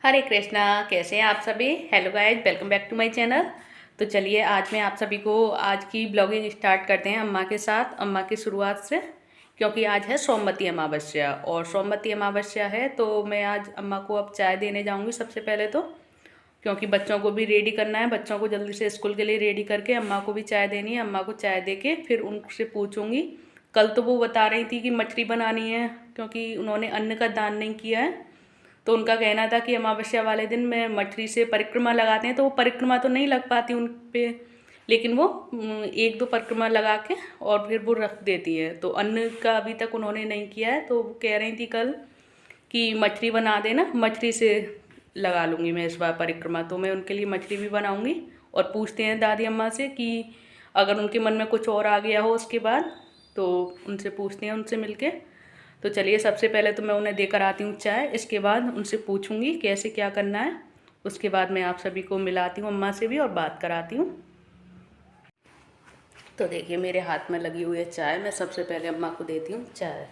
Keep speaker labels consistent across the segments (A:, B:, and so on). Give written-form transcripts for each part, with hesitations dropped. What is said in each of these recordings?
A: हरे कृष्णा। कैसे हैं आप सभी। Hello guys, welcome back to my channel. तो चलिए आज मैं आप सभी को आज की ब्लॉगिंग स्टार्ट करते हैं अम्मा के साथ, अम्मा की शुरुआत से। क्योंकि आज है सोमवती अमावस्या और सोमवती अमावस्या है तो मैं आज अम्मा को अब चाय देने जाऊंगी सबसे पहले तो। क्योंकि बच्चों को भी रेडी करना है, बच्चों को जल्दी से स्कूल के लिए रेडी करके अम्मा को भी चाय देनी है। अम्मा को चाय दे के फिर उनसे पूछूंगी। कल तो वो बता रही थी कि मछली बनानी है क्योंकि उन्होंने अन्न का दान नहीं किया है। तो उनका कहना था कि अमावस्या वाले दिन में मछली से परिक्रमा लगाते हैं, तो वो परिक्रमा तो नहीं लग पाती उन पे, लेकिन वो एक दो परिक्रमा लगा के और फिर वो रख देती है। तो अन्न का अभी तक उन्होंने नहीं किया है, तो वो कह रही थी कल कि मछली बना देना, मछली से लगा लूँगी मैं इस बार परिक्रमा। तो मैं उनके लिए मछली भी बनाऊँगी। और पूछते हैं दादी अम्मा से कि अगर उनके मन में कुछ और आ गया हो उसके बाद, तो उनसे पूछते हैं, उनसे मिलके। तो चलिए सबसे पहले तो मैं उन्हें देकर आती हूँ चाय, इसके बाद उनसे पूछूंगी कैसे क्या करना है। उसके बाद मैं आप सभी को मिलाती हूँ अम्मा से भी और बात कराती हूँ। तो देखिए मेरे हाथ में लगी हुई है चाय, मैं सबसे पहले अम्मा को देती हूँ चाय।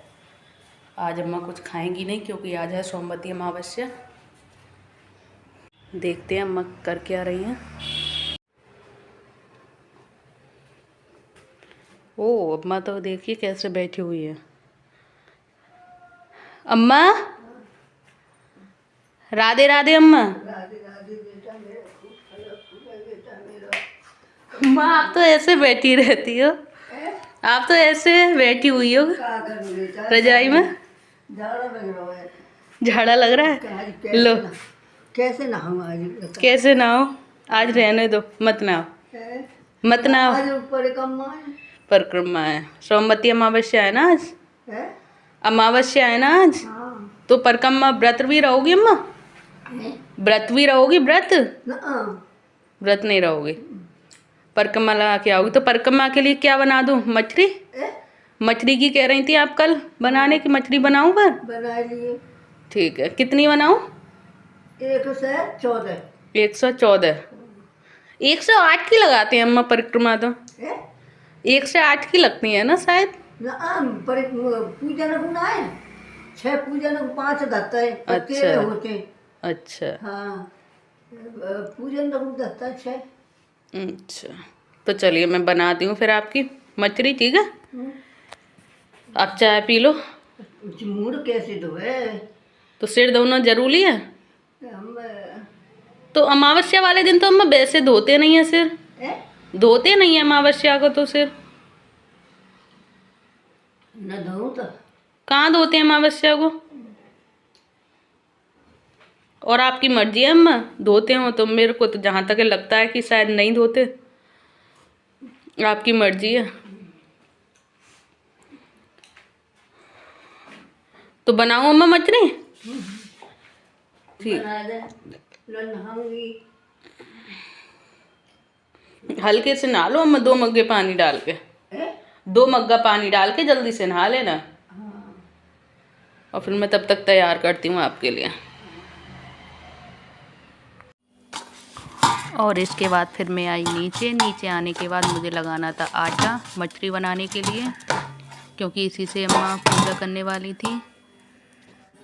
A: आज अम्मा कुछ खाएंगी नहीं क्योंकि आज है सोमवती अमावस्या। देखते हैं अम्मा कर क्या रही हैं। ओ अम्मा तो देखिए कैसे बैठी हुई है। अम्मा राधे राधे। अम्मा अम्मा आप तो ऐसे बैठी रहती हो, आप तो ऐसे बैठी हुई हो रजाई में। झाड़ा लग रहा है। लो
B: कैसे नहाऊं आज?
A: कैसे नहाओ, आज रहने दो, मत नहाओ, मत नहाओ।
B: आज
A: परिक्रमा है, सोमवती अमावस्या है ना आज,
B: है?
A: अमावस्या है ना आज।
B: हाँ।
A: तो परिक्रमा व्रत भी रहोगी अम्मा? व्रत भी रहोगी? व्रत व्रत नहीं रहोगी, परिक्रमा लगा के आओगी। तो परिक्रमा के लिए क्या बना दूं? मछली? मछली की कह रही थी आप कल बनाने की, मछली बनाऊं पर?
B: बना लिए।
A: ठीक है, कितनी बनाऊं?
B: 114।
A: 114। 108 की लगाते हैं अम्मा परिक्रमा तो। 108 की लगती है ना शायद।
B: पूजन गुना है 6, पूजन 5 दत्ता है।
A: अच्छा
B: होते।
A: अच्छा।
B: हाँ, पूजन दत्ता 6।
A: अच्छा तो चलिए मैं बनाती हूँ फिर आपकी मछली, ठीक है। आप चाय पी लो।
B: मूड कैसे धोए?
A: तो सिर धोना जरूरी है?
B: हम
A: तो अमावस्या वाले दिन तो अम्मा वैसे धोते नहीं है सिर, धोते नहीं है अमावस्या को तो सिर।
B: न धो तो
A: कहाँ धोते हैं अमावस्या को? और आपकी मर्जी है अम्मा, धोते हो तो। मेरे को तो जहाँ तक लगता है कि शायद नहीं धोते, आपकी मर्जी है। तो बनाओ अम्मा मछली। ठीक, हल्के से नहा लो अम्मा, 2 मग्गे पानी डाल के, 2 मग्गा पानी डाल के जल्दी से नहा लेना। और फिर मैं तब तक तैयार करती हूँ आपके लिए। और इसके बाद फिर मैं आई नीचे आने के बाद मुझे लगाना था आटा मछली बनाने के लिए, क्योंकि इसी से अम्मा पूजा करने वाली थी।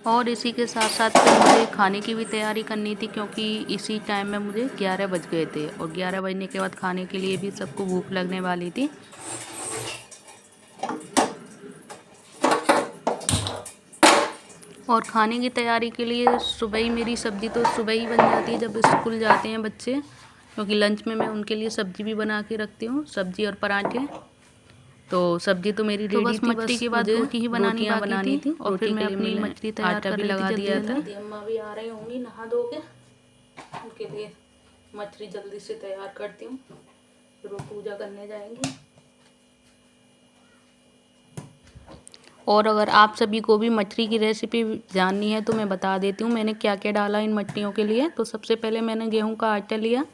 A: और इसी के साथ साथ फिर मुझे खाने की भी तैयारी करनी थी, क्योंकि इसी टाइम में मुझे 11 बज गए थे। और 11 बजने के बाद खाने के लिए भी सबको भूख लगने वाली थी। और खाने की तैयारी के लिए सुबह ही मेरी सब्ज़ी तो सुबह ही बन जाती है जब स्कूल जाते हैं बच्चे, क्योंकि लंच में मैं उनके लिए सब्ज़ी भी बना के रखती हूँ, सब्ज़ी और पराठे। तो सब्ज़ी तो मेरी रेडी थी, मछली के बाद रोटी ही बनानी थी। और फिर मैं अपनी मछली तैयार कर भी लगा दिया था। अम्मा भी आ रही होंगी नहा धो के, उनके लिए मछली जल्दी से तैयार करती हूँ, फिर वो पूजा करने जाएंगी। और अगर आप सभी को भी मछली की रेसिपी जाननी है तो मैं बता देती हूँ मैंने क्या क्या डाला इन मछलियों के लिए। तो सबसे पहले मैंने गेहूं का आटा लिया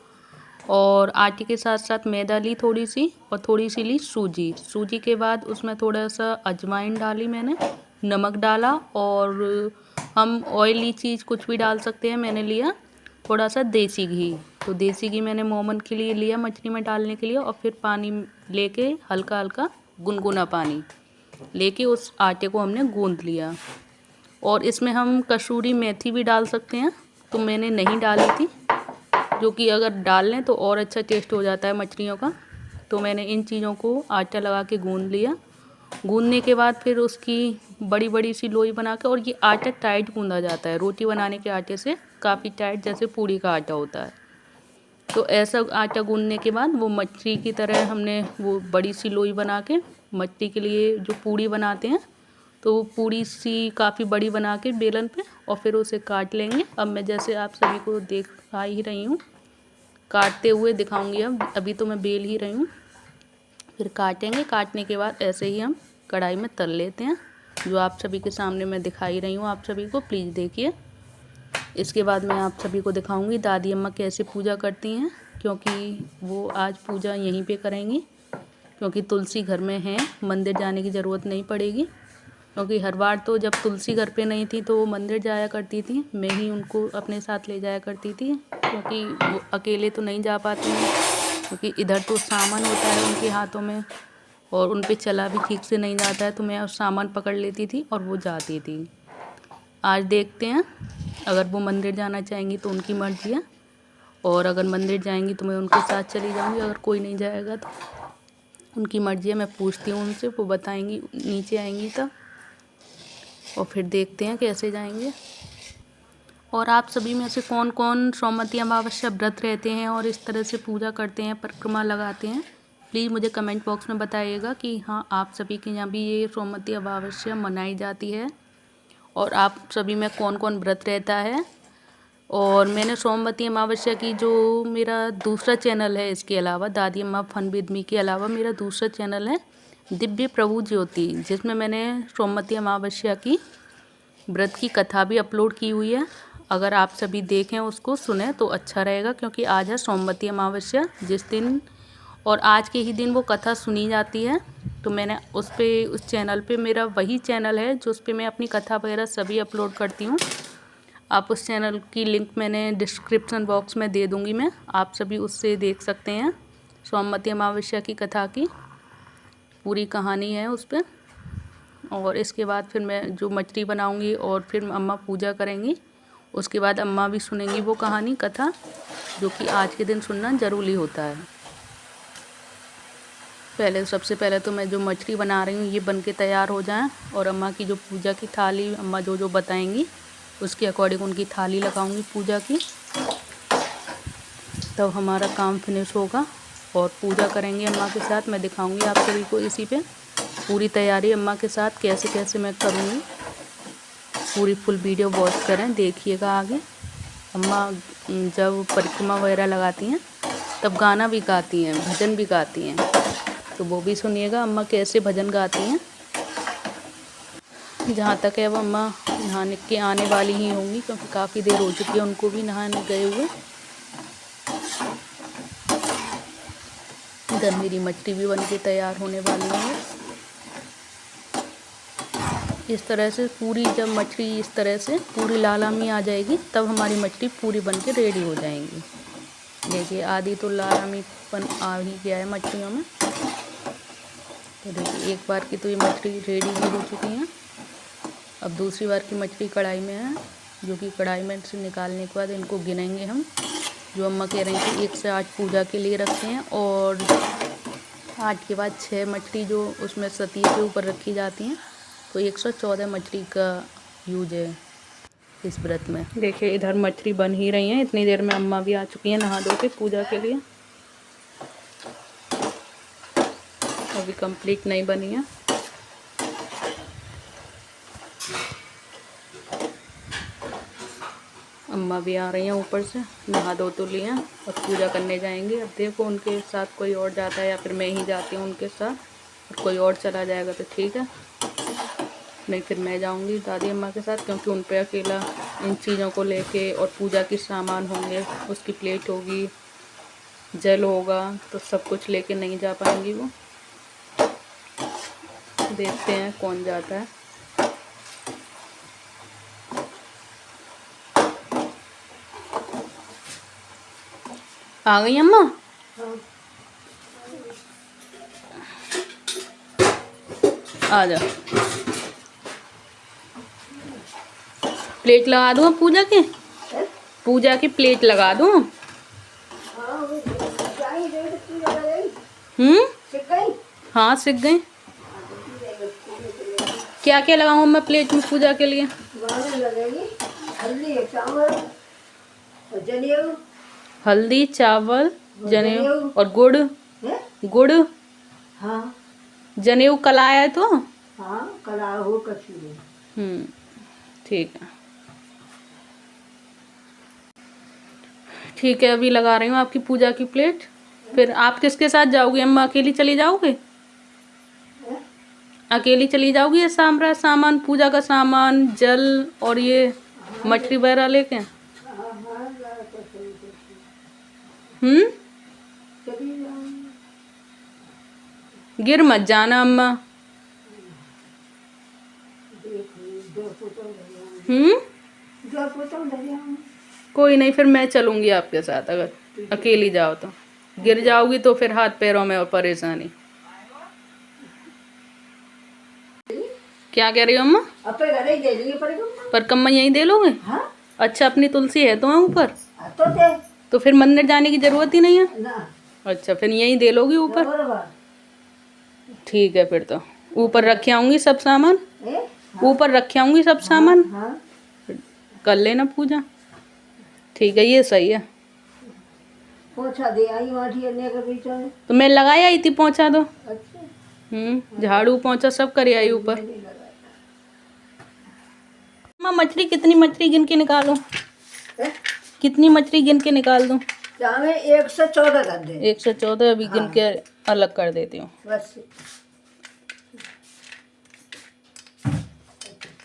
A: और आटे के साथ साथ मैदा ली थोड़ी सी, और थोड़ी सी ली सूजी के बाद उसमें थोड़ा सा अजवाइन डाली मैंने, नमक डाला, और हम ऑयली चीज़ कुछ भी डाल सकते हैं। मैंने लिया थोड़ा सा देसी घी, तो देसी घी मैंने मोमन के लिए लिया मछली में डालने के लिए। और फिर पानी लेके हल्का हल्का गुनगुना पानी लेके उस आटे को हमने गूंद लिया। और इसमें हम कसूरी मेथी भी डाल सकते हैं, तो मैंने नहीं डाली थी, जो कि अगर डाल लें तो और अच्छा टेस्ट हो जाता है मछलियों का। तो मैंने इन चीज़ों को आटा लगा के गूँध लिया। गूँधने के बाद फिर उसकी बड़ी बड़ी सी लोई बना के, और ये आटा टाइट गूँधा जाता है, रोटी बनाने के आटे से काफ़ी टाइट, जैसे पूड़ी का आटा होता है। तो ऐसा आटा गूँधने के बाद वो मछली की तरह हमने वो बड़ी सी लोई बना के, मछली के लिए जो पूड़ी बनाते हैं, तो वो पूड़ी सी काफ़ी बड़ी बना के बेलन पे, और फिर उसे काट लेंगे। अब मैं जैसे आप सभी को दिखा ही रही हूँ, काटते हुए दिखाऊंगी। अब अभी तो मैं बेल ही रही हूँ, फिर काटेंगे। काटने के बाद ऐसे ही हम कढ़ाई में तल लेते हैं, जो आप सभी के सामने मैं दिखाई रही हूँ। आप सभी को प्लीज़ देखिए। इसके बाद मैं आप सभी को दिखाऊंगी दादी अम्मा कैसे पूजा करती हैं, क्योंकि वो आज पूजा यहीं पे करेंगी, क्योंकि तुलसी घर में है, मंदिर जाने की ज़रूरत नहीं पड़ेगी। क्योंकि हर बार तो जब तुलसी घर पे नहीं थी तो वो मंदिर जाया करती थी, मैं ही उनको अपने साथ ले जाया करती थी, क्योंकि वो अकेले तो नहीं जा पाती हैं, क्योंकि इधर तो सामान होता है उनके हाथों में और उन पे चला भी ठीक से नहीं जाता है। तो मैं उस सामान पकड़ लेती थी और वो जाती थी। आज देखते हैं, अगर वो मंदिर जाना चाहेंगी तो उनकी मर्ज़ी है, और अगर मंदिर जाएंगी तो मैं उनके साथ चली जाऊंगी। अगर कोई नहीं जाएगा तो उनकी मर्ज़ी है। मैं पूछती हूँ उनसे, वो बताएंगी नीचे आएंगी तब, और फिर देखते हैं कैसे जाएंगे। और आप सभी में से कौन कौन सोमवती अमावस्या व्रत रहते हैं और इस तरह से पूजा करते हैं, परिक्रमा लगाते हैं, प्लीज़ मुझे कमेंट बॉक्स में बताइएगा कि हाँ, आप सभी के यहाँ भी ये सोमवती अमावस्या मनाई जाती है, और आप सभी में कौन कौन व्रत रहता है। और मैंने सोमवती अमावस्या की जो मेरा दूसरा चैनल है, इसके अलावा दादी अम्मा फन विद मी के अलावा मेरा दूसरा चैनल है दिव्य प्रभु ज्योति, जिसमें मैंने सोमवती अमावस्या की व्रत की कथा भी अपलोड की हुई है। अगर आप सभी देखें, उसको सुने तो अच्छा रहेगा, क्योंकि आज है सोमवती अमावस्या, जिस दिन और आज के ही दिन वो कथा सुनी जाती है। तो मैंने उस चैनल पे, मेरा वही चैनल है जो उस पर मैं अपनी कथा वगैरह सभी अपलोड करती हूँ। आप उस चैनल की लिंक मैंने डिस्क्रिप्शन बॉक्स में दे दूँगी मैं, आप सभी उससे देख सकते हैं। सोमवती अमावस्या की कथा की पूरी कहानी है उस पर। और इसके बाद फिर मैं जो मछली बनाऊंगी और फिर अम्मा पूजा करेंगी, उसके बाद अम्मा भी सुनेंगी वो कहानी कथा, जो कि आज के दिन सुनना ज़रूरी होता है। सबसे पहले तो मैं जो मछली बना रही हूँ ये बन के तैयार हो जाए, और अम्मा की जो पूजा की थाली, अम्मा जो जो बताएंगी उसके अकॉर्डिंग उनकी थाली लगाऊंगी पूजा की, तब हमारा काम फिनिश होगा और पूजा करेंगे अम्मा के साथ। मैं दिखाऊंगी आप सभी को इसी पे पूरी तैयारी अम्मा के साथ कैसे कैसे मैं करूँगी। पूरी फुल वीडियो वॉच करें, देखिएगा आगे। अम्मा जब परिक्रमा वगैरह लगाती हैं तब गाना भी गाती हैं, भजन भी गाती हैं, तो वो भी सुनिएगा अम्मा कैसे भजन गाती हैं। जहाँ तक है वो अम्मा नहाने के आने वाली ही होंगी, क्योंकि काफ़ी देर हो चुकी है उनको भी नहाने गए हुए। इधर मेरी मछली भी बन के तैयार होने वाली है। इस तरह से पूरी, जब मछली इस तरह से पूरी लालामी आ जाएगी तब हमारी मछली पूरी बन के रेडी हो जाएंगी। देखिए आधी तो लालामीपन आ ही गया है मछलियों में। तो देखिए एक बार की तो ये मछली रेडी भी हो चुकी हैं। अब दूसरी बार की मछली कढ़ाई में है, जो कि कढ़ाई में से निकालने के बाद इनको गिनेंगे हम। जो अम्मा कह रही थी 1 से 8 पूजा के लिए रखते हैं, और 8 के बाद 6 मछली जो उसमें सती के ऊपर रखी जाती हैं, तो 114 मछली का यूज है इस व्रत में। देखिए इधर मछली बन ही रही हैं, इतनी देर में अम्मा भी आ चुकी हैं नहा धो के पूजा के लिए। अभी कंप्लीट नहीं बनी है। अम्मा भी आ रही हैं ऊपर से, नहा धो तो लिए और पूजा करने जाएंगे। अब देखो उनके साथ कोई और जाता है या फिर मैं ही जाती हूँ उनके साथ, और कोई और चला जाएगा तो ठीक है, नहीं फिर मैं जाऊंगी दादी अम्मा के साथ, क्योंकि उन पे अकेला इन चीज़ों को लेके, और पूजा के सामान होंगे, उसकी प्लेट होगी, जल होगा, तो सब कुछ लेके नहीं जा पाएंगी वो। देखते हैं कौन जाता है। आ गई अम्मा? आ जा, प्लेट लगा दूँ पूजा के? पूजा की प्लेट लगा दूं?
B: हाँ वो जाई दे तो पूजा लग गई। सिक गई।
A: हाँ सिक गई। क्या क्या लगाऊं मैं प्लेट में पूजा के लिए?
B: वाले लगेगी हल्दी चावल और जनेऊ।
A: हल्दी चावल जनेऊ
B: जनेऊ।
A: और गुड़।
B: है?
A: गुड़।
B: हाँ
A: जनेऊ कलाया है तो।
B: हाँ कला हो कछू।
A: ठीक है। ठीक है अभी लगा रही हूँ आपकी पूजा की प्लेट। फिर आप किसके साथ जाओगी अम्मा? अकेली चली जाओगे? अकेली चली जाओगी ये सामरा सामान पूजा का सामान जल और ये मछली वगैरह लेके?
B: चली जाऊँ।
A: गिर मत जाना अम्मा। कोई नहीं फिर मैं चलूंगी आपके साथ। अगर अकेली जाओ तो गिर जाओगी तो फिर हाथ पैरों में और परेशानी। क्या कह रही हो अम्मा?
B: अपने घर ही दे देंगे
A: पर कम्मा यहीं दे लोगे?
B: हाँ
A: अच्छा अपनी तुलसी है तो वहाँ ऊपर?
B: तो दे
A: तो फिर मंदिर जाने की जरूरत ही नहीं है।
B: ना।
A: अच्छा फिर यहीं दे लोगी ऊपर?
B: बराबर।
A: ठीक है फिर तो ऊपर रखे आऊंगी सब सामान।
B: हाँ?
A: ऊपर रखे आऊंगी सब सामान।
B: हाँ
A: कर लेना पूजा। ठीक है ये सही है।
B: पोछा दे आई वाठी के बीच में।
A: तो मैं लगाई आई थी पोंछा तो।
B: अच्छा
A: झाड़ू पोंछा सब करे आई ऊपर। अम्मा मछली कितनी मछली गिन के निकालो? कितनी मछली गिन के निकाल दूं?
B: चाहे 114 कर दे।
A: 114 अभी गिन के अलग कर देती हूँ।
B: बस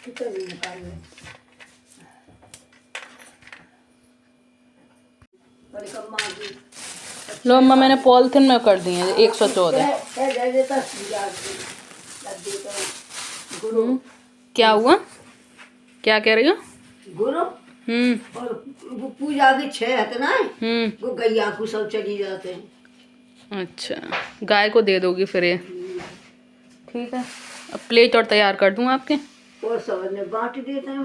B: कितने निकाल ले। बड़ी कम्मा की
A: लो अम्मा मैंने पॉलिथीन में कर दी है 114।
B: दे देता लड्डू तो गुरु।
A: क्या हुआ? क्या कह रही हो?
B: गुरु और वो पूजा की 6 है ना। वो गैया को सब चली जाते हैं।
A: अच्छा गाय को दे दोगी फिर ये? ठीक है अब प्लेट और तैयार कर दूँ आपके।
B: और सब ने बांट देते हैं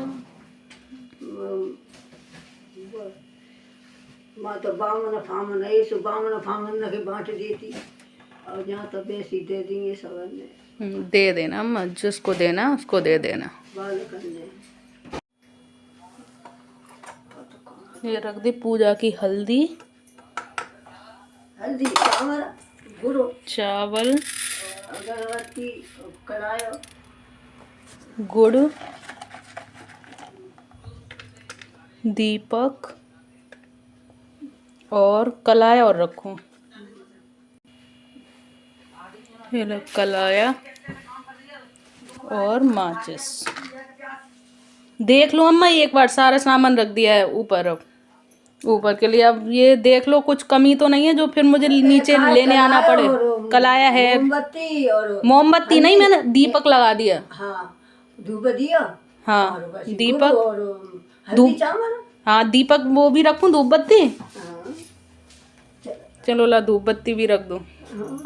B: माँ तो बामन फामन है सो बामन फामन के बांट देती और जहाँ तो बेसी दे देंगे सब ने।
A: दे देना अम्मा जिसको देना उसको दे देना।
B: बाल करने
A: ये रख दी पूजा की हल्दी
B: हल्दी चावल गुरु
A: चावल
B: अगरबत्ती कढ़ाई
A: गुड़ दीपक और कलाया और रखूं। ये लो कलाया और माचिस। देख लो अम्मा एक बार सारा सामान रख दिया है ऊपर। अब ऊपर के लिए अब ये देख लो कुछ कमी तो नहीं है जो फिर मुझे नीचे लेने आना पड़े। कलाया है
B: मोमबत्ती और
A: मोमबत्ती नहीं मैंने दीपक लगा दिया।
B: हाँ धूप दिया।
A: हाँ
B: और बस
A: दीपक
B: गुड़ और हल्दी चावल।
A: हाँ दीपक वो भी रखूं धूप बत्ती।
B: हाँ
A: चलो ला धूप बत्ती भी रख दो।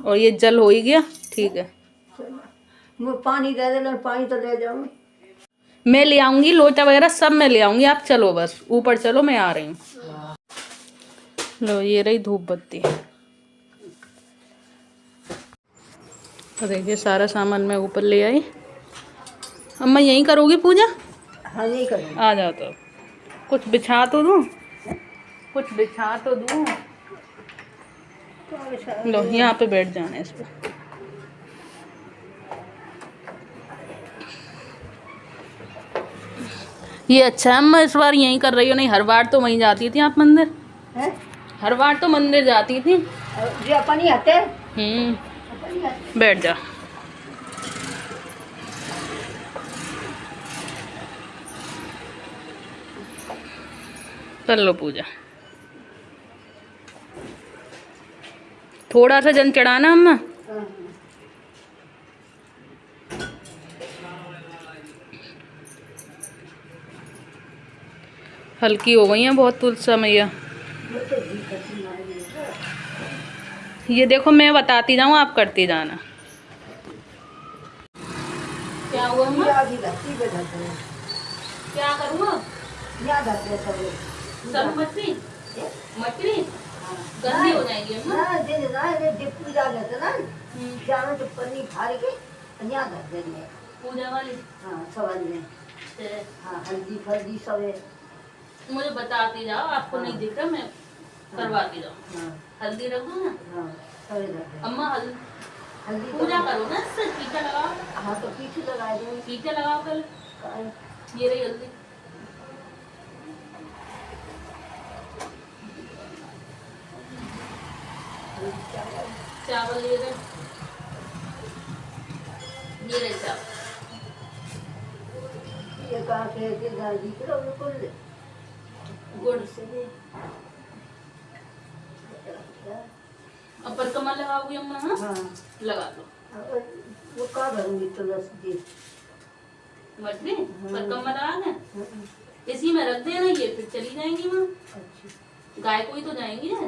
A: और ये जल हो ही गया। ठीक है
B: मैं पानी दे देना पानी तो ले जाऊँ।
A: मैं ले आऊंगी लोटा वगैरह सब मैं ले आऊंगी। आप चलो बस ऊपर चलो मैं आ रही हूँ। लो ये रही धूप बत्ती। तो देखिए सारा सामान मैं ऊपर ले आई। अम्मा यहीं करोगी पूजा?
B: हाँ नहीं करूँ।
A: आ जाओ तो कुछ बिछा तो दूँ। कुछ बिछा तो दूँ। लो यहाँ पे बैठ जाना है इस पर। ये अच्छा है अम्मा इस बार यहीं कर रही हो। नहीं हर बार तो वहीं जाती थी आप मंदिर।
B: है
A: हर बार तो मंदिर जाती थी।
B: जो अपनी आते
A: बैठ जा। कर लो पूजा। थोड़ा सा जन चढ़ाना अम्मा। हल्की हो गई है बहुत तुलसा मैया। ये देखो मैं बताती जाऊँ आप करती जाना। क्या हुआ अम्मा? क्या करूँगा? सब मछली मछली गंदी हो जाएगी अम्मा।
B: ना दिन ना ये जब पूजा करते ना जानो तो पन्नी फाड़ के यहाँ धर देंगे
A: पूजा वाली।
B: हाँ सवाल में हाँ हल्दी फल्दी सब है।
A: मुझे बताती जाओ, आपको नहीं दिख रहा, मैं करवाती जाऊँ।
B: हाँ
A: हल्दी रख दो ना
B: हाँ सब है।
A: अम्मा।
B: हल्दी
A: पूजा करो ना, इससे टीका लगाओ।
B: हाँ तो पीछे लगा दो।
A: टीका लगाओ कल। ये रही हल्दी। चावल ये रहे चावल।
B: ये कहाँ से के दादी करो बिल्कुल
A: गुड़ से। अब परिक्रमा लगाओगी अम्मा? हाँ लगा दो।
B: वो कहाँ भरूंगी तुलसी जी
A: मछली परिक्रमा लगा दें, इसी में रख देना, ये फिर चली जाएंगी माँ। अच्छा गाय को ही तो जाएंगी ना।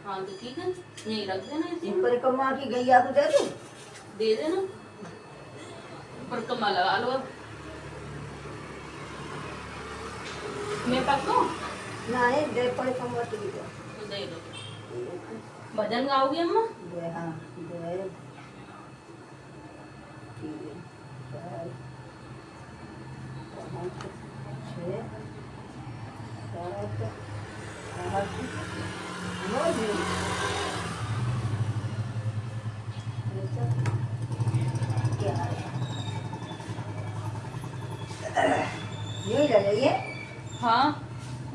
A: हाँ तो ठीक है, यही रख देना इसी में।
B: परिक्रमा की गैया को दे
A: देना, परिक्रमा लगा लो। अब मैं पकड़ो
B: नहीं दे परिक्रमा तो
A: दे दो। भजन गाओगी अम्मा?
B: दे हाँ दे 3 4 5 6 7 8 9 यही लगाइए।
A: हाँ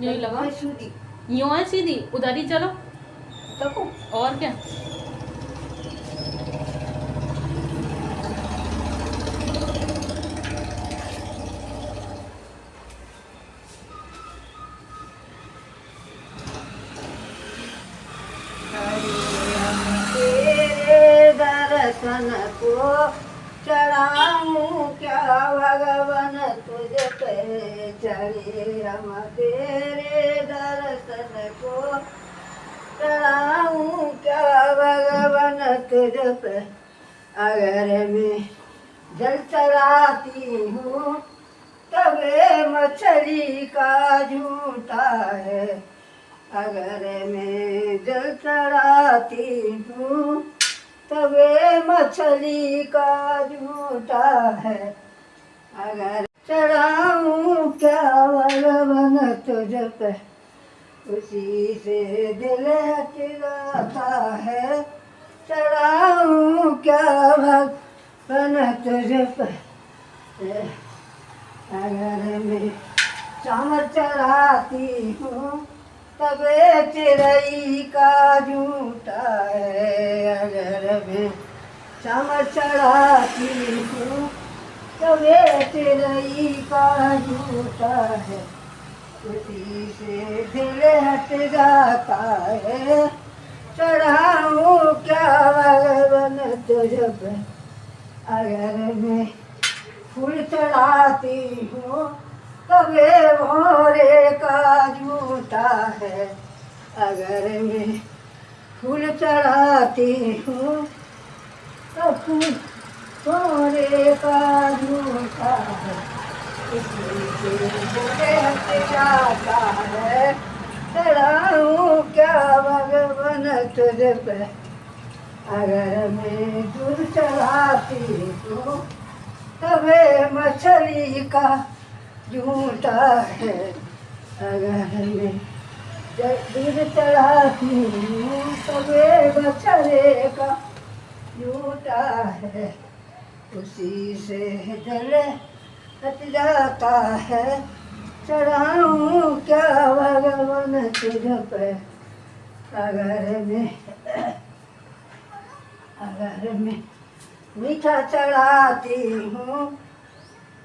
A: यही लगा।
B: सीधी
A: यूं है सीधी, उधर ही चलो।
B: देखो
A: और क्या।
B: तेरे दर्शन को चढ़ाऊं क्या भगवान तुझ पे चढ़े हम तेरे दर्शन को चढ़ाऊं क्या भगवान तुझ पे। अगर मैं जल चढ़ाती हूँ तबे मछली का झूठा है। अगर मैं जल चढ़ाती हूँ तबे मछली का झूठा है। अगर चढ़ाऊँ क्या भगवान तुझ पे उसी से दिल हट जाता है। चढ़ाऊँ क्या भगवान तुझ पे। अगर मैं चावल चढ़ाती हूँ तबे चिड़ई का झूठा है। अगर मैं चावल चढ़ाती हूँ तबे चिड़ई का झूठा है। उसी से दिल हट जाता है। चढ़ाऊँ क्या भगवान तुझ पे। अगर मैं फूल चढ़ाती हूँ तबे भोरे का झूठा है। अगर मैं फूल चढ़ाती हूँ तो फूल भोरे का झूठा है। इसलिए भोरे हट जाता है। चढ़ाऊँ क्या भगवान तुझ पे। अगर मैं दूध चढ़ाती हूँ तबे मछली का झूठा है। अगर मैं दूध चढ़ाती हूँ तबे मछली का झूठा है। उसी से जल हट जाता है। चढ़ाऊँ क्या भगवान तुझ पे। अगर मैं मीठा चढ़ाती हूँ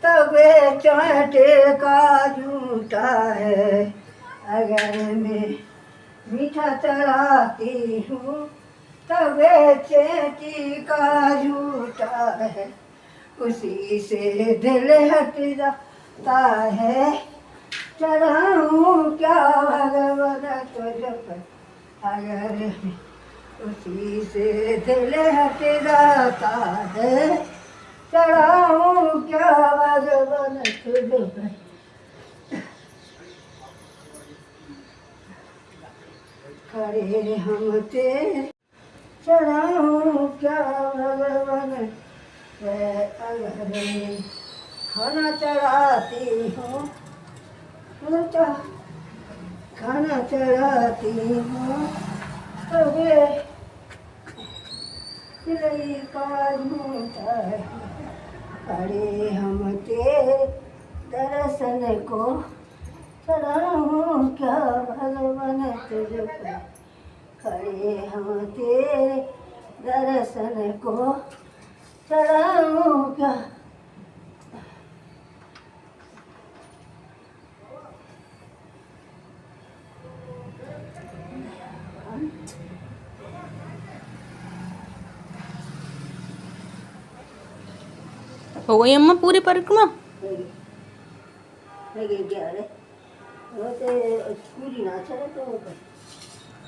B: तबे चाटे का झूठा है। अगर मैं मीठा चढ़ाती हूँ तबे चेटी का झूठा है। उसी से दिल हट जाता है। चढ़ाऊँ क्या भगवान तुझ पे। अगर उसी से दिल हट जाता है। चढ़ाऊँ क्या भगवान तुझ पे। खड़े हम तेरे चढ़ाऊं क्या भगवान है अगर खाना चढ़ाती हूँ खाना चढ़ाती हूँ तबे दिलई काज होता है खड़े हम तेरे दर्शन को चढ़ाऊं क्या भगवान तुझ पे खड़े हम तेरे दर्शन को चढ़ाऊं क्या।
A: हो गई अम्मा पूरी परिक्रमा?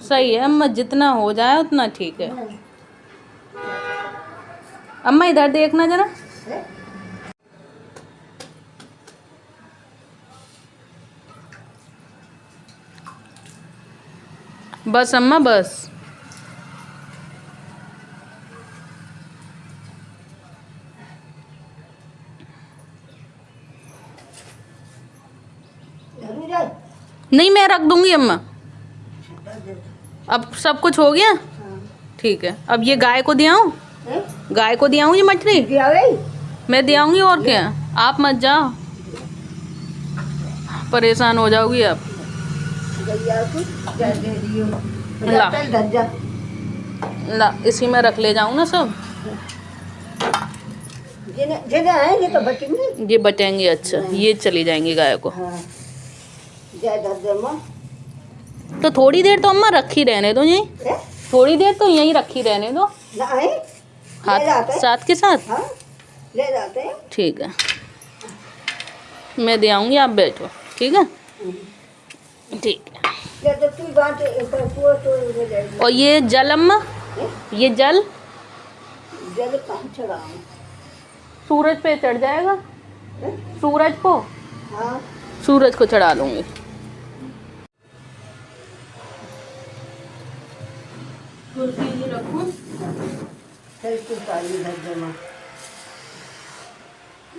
A: सही है अम्मा, जितना हो जाए उतना ठीक है। अम्मा इधर देखना जरा। बस अम्मा बस। नहीं मैं रख दूंगी अम्मा। अब सब कुछ हो गया? ठीक है। अब ये गाय को दे आऊं? गाय को दे आऊं ये मछली? मैं दे आऊंगी और क्या। आप मत जाओ, परेशान हो जाओगी आप। ला इसी में रख ले जाऊं ना सब।
B: ये तो बचेंगे,
A: ये बचेंगे। अच्छा ये चली जाएंगी गाय को। तो थोड़ी देर तो अम्मा रखी रहने दो यहीं। थोड़ी देर तो यहीं रखी रहने दो हाथ साथ के साथ।
B: ले जाते हैं।
A: ठीक है मैं दे आऊंगी, आप बैठो। ठीक है ठीक है। और ये जल अम्मा, ये जल
B: कहाँ चढ़ाऊं?
A: सूरज पे चढ़ जाएगा। सूरज को,
B: हाँ
A: सूरज को चढ़ा लूंगी। कुर्सी रखूं?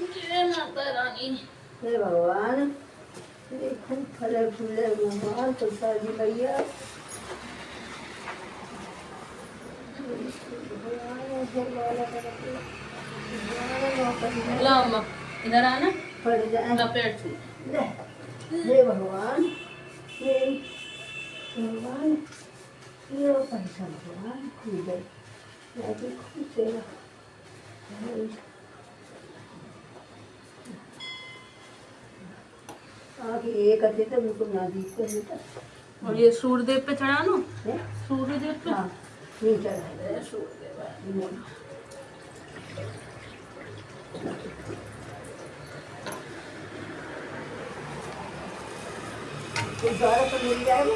A: जय माता रानी।
B: हे भगवान, देखो फले फूले भगवान तुलसा जी भैया।
A: ला अम्मा इधर आना।
B: पड़ जाए
A: लपेट छू।
B: हे भगवान, हे भगवान, ये पैसा भगवान खुद है, मैं भी खुद से आगे एक अच्छे तो बिल्कुल ना दीप कर देता।
A: और ये सूर्यदेव पे चढ़ा लो। सूर्यदेव पे
B: हाँ नहीं चढ़ा
A: सूर्यदेव।
B: तो मिल जाएगा।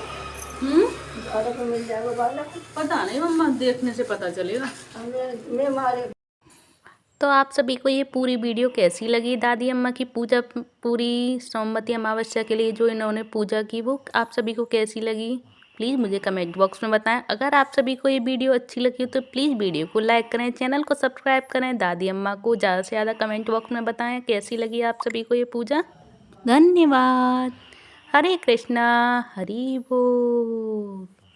B: तो मिल जाएगा बालक।
A: पता नहीं मम्मा, देखने से पता चलेगा।
B: मैं मारे।
A: तो आप सभी को ये पूरी वीडियो कैसी लगी? दादी अम्मा की पूजा, पूरी सोमवती अमावस्या के लिए जो इन्होंने पूजा की, वो आप सभी को कैसी लगी? प्लीज़ मुझे कमेंट बॉक्स में बताएं। अगर आप सभी को ये वीडियो अच्छी लगी तो प्लीज़ वीडियो को लाइक करें, चैनल को सब्सक्राइब करें। दादी अम्मा को ज़्यादा से ज़्यादा कमेंट बॉक्स में बताएं कैसी लगी आप सभी को ये पूजा। धन्यवाद। हरे कृष्णा हरि बोल।